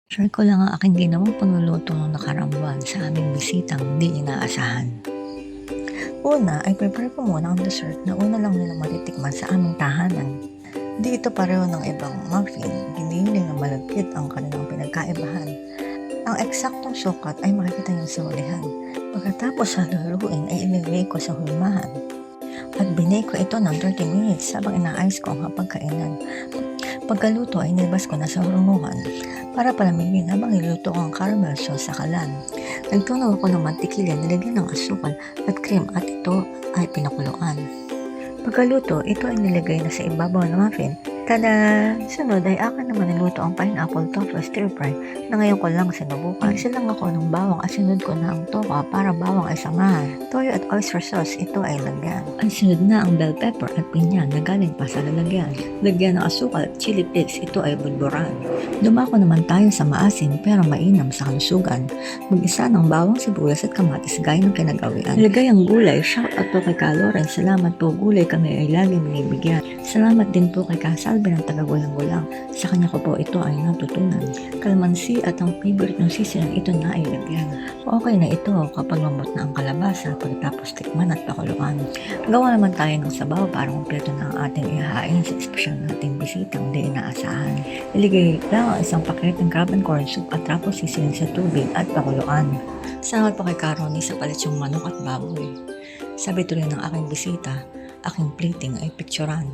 Share ko lang ang aking ginawang panluluto nung nakaraang buwan sa aming bisitang di inaasahan. Una ay prepare ko muna ang dessert na una lang nila matitikman sa aming tahanan. Di ito pareho ng ibang muffin, giniling na malagkit ang kanilang pinagkaibahan. Ang eksaktong sukat ay makikita niyo sa hulihan. Pagkatapos haluruin ay ilagay ko sa hulmahan. At binake ko ito ng 30 minutes habang inaayos ko ang hapagkainan. Pagkaluto ay nilabas ko na sa hurunguhan para palamigin habang niluto ko ang caramel sauce sa kalan. Nagtunaw ako ng mantikilya, nilagyan ng asukal at cream at ito ay pinakuluan. Pagkaluto, ito ay nilagay na sa ibabaw ng muffin. Tada! Sunod ay akin naman niluto ang pineapple tofu stir fry na ngayon ko lang sinubukan. Silang ako ng bawang at sinunod ko na ang toka para bawang ay samahan. Toyo at oyster sauce, ito ay lagyan. Ay sunod na ang bell pepper at pinya na galing pa sa lalagyan. Lagyan ng asukal at chili flakes, ito ay bulburan. Dumako naman tayo sa maasim pero mainam sa kalusugan. Mag-isa ng bawang, sibuyas at kamatis gaya ng kinagawian. Ilagay ang gulay. Shout out po kay Kaloren. Salamat po, gulay kami ay lagi binibigyan. Salamat din po kay Kasalbi ng taga-gulang-gulang. Sa kanya ko po ito ay natutunan. Kalamansi at ang favorite ng sisilang ito na ay lagyan. Okay na ito kapag mamot na ang kalabasa pagkatapos tikman at pakuluan. Gawa naman tayo ng sabaw para kumpleto na ang ating ihahain sa espesyal nating bisitang di inaasahan. Iligay lang ang isang paket ng crab and corn soup at tapos sisilin sa tubig at pakuluan. Salamat po kay Caroni sa palitsong manok at baboy. Sabi tuloy ng aking bisita, aking plating ay picturean.